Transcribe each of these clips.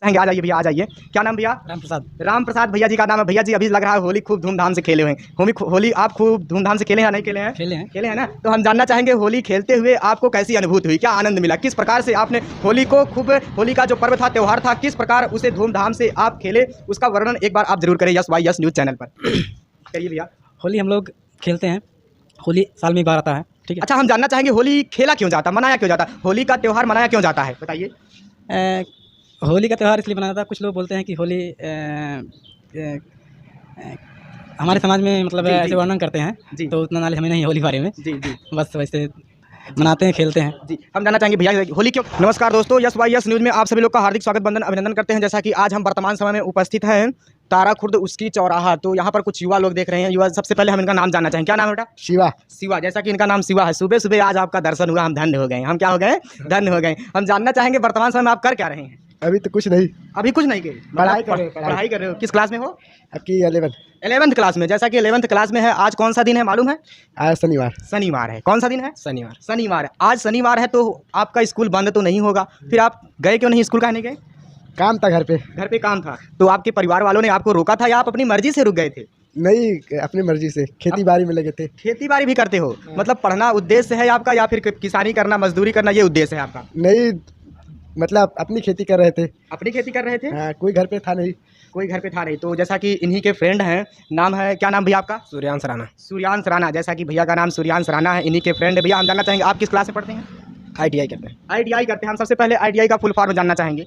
चाहेंगे आ जाइए भैया, आ जाइए। क्या नाम भैया? राम प्रसाद। राम प्रसाद भैया जी का नाम है। भैया जी अभी लग रहा है होली खूब धूमधाम से खेले हुए हैं। होली आप खूब धूमधाम से खेले हैं या नहीं खेले हैं? खेले हैं ना। तो हम जानना चाहेंगे होली खेलते हुए आपको कैसी अनुभूति हुई, क्या आनंद मिला, किस प्रकार से आपने होली को खूब, होली का जो पर्व था, त्यौहार था, किस प्रकार उसे धूमधाम से आप खेले, उसका वर्णन एक बार आप जरूर करें यस वाई यस न्यूज़ चैनल पर। करिए भैया। होली हम लोग खेलते हैं, होली साल में एक बार आता है, ठीक है। अच्छा, हम जानना चाहेंगे होली खेला क्यों जाता, मनाया क्यों जाता, होली का त्यौहार मनाया क्यों जाता है, बताइए। होली का त्यौहार इसलिए मनाया जाता है, कुछ लोग बोलते हैं कि होली हमारे समाज में मतलब जी, ऐसे जी। वर्णन करते हैं, जी। तो उतना नॉलेज हमें नहीं है होली के बारे में। जी जी बस वैसे मनाते हैं, खेलते हैं। जी, हम जानना चाहेंगे भैया होली क्यों। नमस्कार दोस्तों, यस वाई यस न्यूज़ में आप सभी लोग का हार्दिक स्वागत, बंदन, अभिनंदन करते हैं। जैसा कि आज हम वर्तमान समय में उपस्थित हैं तारा खुर्द उसकी चौराहा, तो यहाँ पर कुछ युवा लोग देख रहे हैं। युवा, सबसे पहले हम इनका नाम जानना चाहेंगे। क्या नाम है बेटा? शिवा। शिवा, जैसा कि इनका नाम शिवा है। सुबह सुबह आज आपका दर्शन हुआ, हम धन्य हो गए। हम क्या हो गए? धन्य हो गए। हम जानना चाहेंगे वर्तमान समय में आप कर क्या रहे हैं? अभी तो कुछ नहीं, अभी कुछ नहीं किए, पढ़ाई कर रहे हैं, पढ़ाई कर रहे हो। किस क्लास में हो? आपकी 11 11th क्लास में। जैसा कि 11th क्लास में है, आज कौन सा दिन है मालूम है? आज शनिवार। शनिवार है। कौन सा दिन है? शनिवार। शनिवार है। आज शनिवार है तो आपका स्कूल बंद तो नहीं होगा, फिर आप गए क्यों नहीं स्कूल? काहे नहीं गए? काम था घर पे। घर पे काम था। तो आपके परिवार वालों ने आपको रोका था या आप अपनी मर्जी से रुक गए थे? नहीं, अपनी मर्जी से खेती बाड़ी में लगे थे। खेती बाड़ी भी करते हो, मतलब पढ़ना उद्देश्य है आपका या फिर किसानी करना, मजदूरी करना, ये उद्देश्य है आपका? नहीं, मतलब अपनी खेती कर रहे थे। अपनी खेती कर रहे थे। हाँ, कोई घर पे था नहीं। कोई घर पे था नहीं। तो जैसा कि इन्हीं के फ्रेंड हैं, नाम है, क्या नाम भैया आपका? सूर्यांश राणा। सूर्यांश राणा। जैसा कि भैया का नाम सूर्यांश राणा है, इन्हीं के फ्रेंड है। भैया हम जानना चाहेंगे आप किस क्लास में पढ़ते हैं? ITI करते हैं। ITI करते हैं। हम सबसे पहले ITI का फुल फॉर्म जानना चाहेंगे।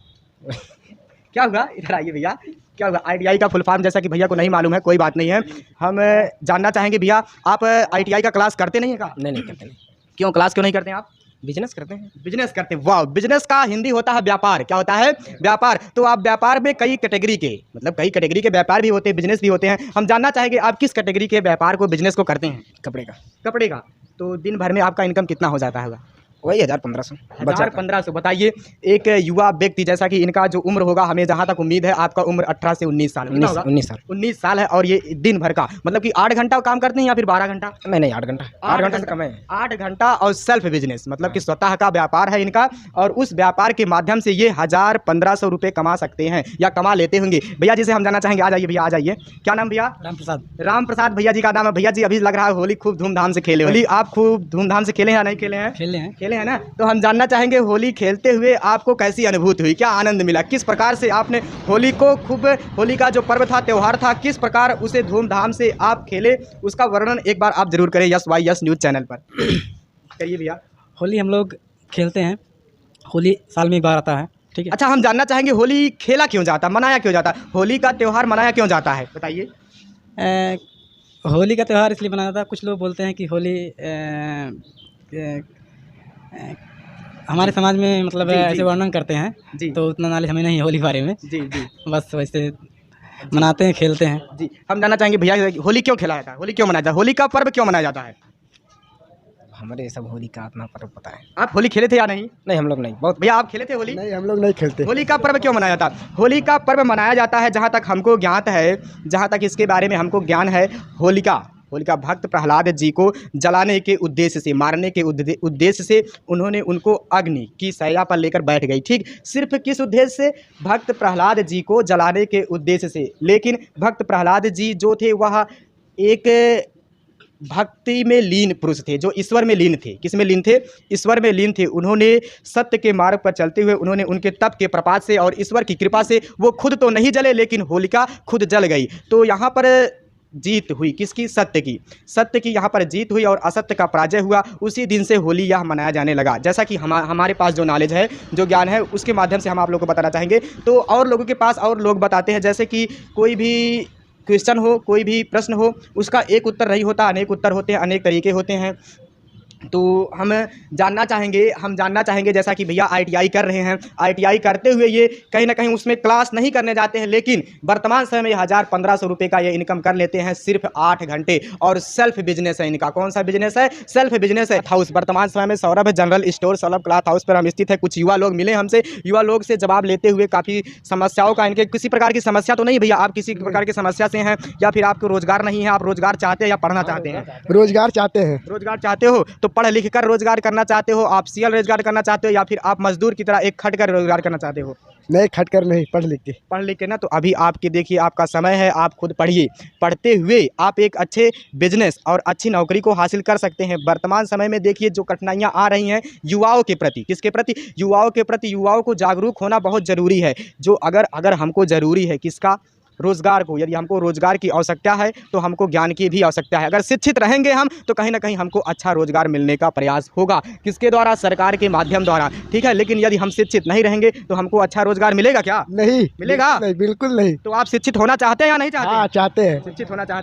क्या हुआ? इधर आइए भैया। क्या हुआ? ITI का फुल फॉर्म जैसा कि भैया को नहीं मालूम है, कोई बात नहीं है। हम जानना चाहेंगे भैया, आप ITI का क्लास करते नहीं है का? नहीं करते नहीं, क्यों क्लास क्यों नहीं करते हैं आप? बिजनेस करते हैं। बिजनेस करते हैं। वाह, बिजनेस का हिंदी होता है व्यापार। क्या होता है? व्यापार। तो आप व्यापार में कई कैटेगरी के, मतलब कई कैटेगरी के व्यापार भी होते हैं, बिजनेस भी होते हैं। हम जानना चाहेंगे आप किस कैटेगरी के व्यापार को, बिजनेस को करते हैं? कपड़े का। कपड़े का। तो दिन भर में आपका इनकम कितना हो जाता होगा? वही 1000-1500 बचा। 1500। बताइए, एक युवा व्यक्ति जैसा कि इनका जो उम्र होगा, हमें जहाँ तक उम्मीद है आपका उम्र 18 से 19 साल। 19 साल। 19 साल है। और ये दिन भर का मतलब कि 8 घंटा काम करते हैं या फिर 12 घंटा? नहीं 8 घंटा। 8 घंटे से कम है। 8 घंटा। और सेल्फ बिजनेस मतलब कि स्वतः का व्यापार है इनका, और उस व्यापार के माध्यम से ये 1000-1500 रुपये कमा सकते हैं या कमा लेते होंगे। भैया जी से हम जानना चाहेंगे, आ जाइए भैया, आ जाइए। क्या नाम भैया? राम प्रसाद। राम प्रसाद भैया जी का नाम है। भैया जी अभी लग रहा है होली खूब धूमधाम से खेले। होली आप खूब धूमधाम से खेले हैं या नहीं खेले हैं? खेले हैं ना। तो हम जानना चाहेंगे होली खेलते हुए आपको कैसी अनुभूति हुई, क्या आनंद मिला, किस प्रकार से आपने होली को खूब, होली का जो पर्व था, त्यौहार था, किस प्रकार उसे धूमधाम से आप खेले, उसका वर्णन एक बार आप जरूर करें यस वाई यस न्यूज़ चैनल पर। करिए भैया। होली हम लोग खेलते हैं, होली साल में एक बार आता है, ठीक है। अच्छा, हम जानना चाहेंगे होली खेला क्यों जाता, मनाया क्यों जाता, होली का त्यौहार मनाया क्यों जाता है, बताइए। होली का त्यौहार इसलिए मनाया जाता है, कुछ लोग बोलते हैं कि होली हमारे समाज में मतलब जी, जी। ऐसे वर्णन करते हैं, जी। तो उतना नॉलेज हमें नहीं है होली के बारे में। जी जी बस वैसे मनाते हैं, खेलते हैं। जी, हम जानना चाहेंगे भैया होली क्यों खेला जाता है, होली क्यों मनाया जाता है, होली का पर्व क्यों मनाया जाता है? हमारे सब होली का अपना पर्व पता है। आप होली खेले थे या नहीं? नहीं, हम लोग नहीं। बहुत। भैया आप खेले थे होली? नहीं, हम लोग नहीं खेलते। होली का पर्व क्यों मनाया जाता है? होली का पर्व मनाया जाता है, जहाँ तक हमको ज्ञात है, जहाँ तक इसके बारे में हमको ज्ञान है, होलिका भक्त प्रहलाद जी को जलाने के उद्देश्य से, मारने के उद्देश्य से उन्होंने उनको अग्नि की शैया पर लेकर बैठ गई। ठीक, सिर्फ किस उद्देश्य से? भक्त प्रहलाद जी को जलाने के उद्देश्य से। लेकिन भक्त प्रहलाद जी जो थे वह एक भक्ति में लीन पुरुष थे, जो ईश्वर में लीन थे। किस में लीन थे? ईश्वर में लीन थे। उन्होंने सत्य के मार्ग पर चलते हुए, उन्होंने उनके तप के प्रपात से और ईश्वर की कृपा से वो खुद तो नहीं जले, लेकिन होलिका खुद जल गई। तो यहाँ पर जीत हुई किसकी? सत्य की। सत्य की यहाँ पर जीत हुई और असत्य का पराजय हुआ। उसी दिन से होली यह मनाया जाने लगा। जैसा कि हमारे पास जो नॉलेज है, जो ज्ञान है, उसके माध्यम से हम आप लोगों को बताना चाहेंगे। तो और लोगों के पास और लोग बताते हैं, जैसे कि कोई भी क्वेश्चन हो, कोई भी प्रश्न हो, उसका एक उत्तर नहीं होता, अनेक उत्तर होते हैं, अनेक तरीके होते हैं। तो हम जानना चाहेंगे जैसा कि भैया ITI कर रहे हैं, ITI करते हुए ये कहीं ना कहीं उसमें क्लास नहीं करने जाते हैं, लेकिन वर्तमान समय में 1000-1500 रुपये का ये इनकम कर लेते हैं सिर्फ 8 घंटे। और सेल्फ बिजनेस है इनका। कौन सा बिजनेस है? सेल्फ बिजनेस है। हाउस वर्तमान समय में Saurabh general store, Saurabh cloth house पर हम स्थित है। कुछ युवा लोग मिले हमसे, युवा लोग से जवाब लेते हुए काफ़ी समस्याओं का, इनके किसी प्रकार की समस्या तो नहीं भैया, आप किसी प्रकार की समस्या से हैं या फिर आपको रोजगार नहीं है, आप रोजगार चाहते हैं या पढ़ना चाहते हैं? रोजगार चाहते हैं। रोजगार चाहते हो तो पढ़ लिख कर रोजगार करना चाहते हो, आप सीएल रोजगार करना चाहते हो, या फिर आप मजदूर की तरह एक खट कर रोजगार करना चाहते हो? नहीं, खट कर नहीं, पढ़ लिख के। पढ़ लिख के ना, तो अभी आपके देखिए आपका समय है, आप खुद पढ़िए। पढ़ते हुए आप एक अच्छे बिजनेस और अच्छी नौकरी को हासिल कर सकते हैं। वर्तमान समय में देखिए जो कठिनाइयाँ आ रही हैं युवाओं के प्रति, किसके प्रति? युवाओं के प्रति। युवाओं को जागरूक होना बहुत ज़रूरी है। जो अगर हमको ज़रूरी है किसका? रोज़गार को। यदि हमको रोज़गार की आवश्यकता है तो हमको ज्ञान की भी आवश्यकता है। अगर शिक्षित रहेंगे हम तो कहीं ना कहीं हमको अच्छा रोज़गार मिलने का प्रयास होगा। किसके द्वारा? सरकार के माध्यम द्वारा, ठीक है। लेकिन यदि हम शिक्षित नहीं रहेंगे तो हमको अच्छा रोज़गार मिलेगा क्या? नहीं मिलेगा? नहीं, बिल्कुल नहीं। तो आप शिक्षित होना चाहते हैं या नहीं चाहते? हाँ, चाहते हैं। शिक्षित होना चाहते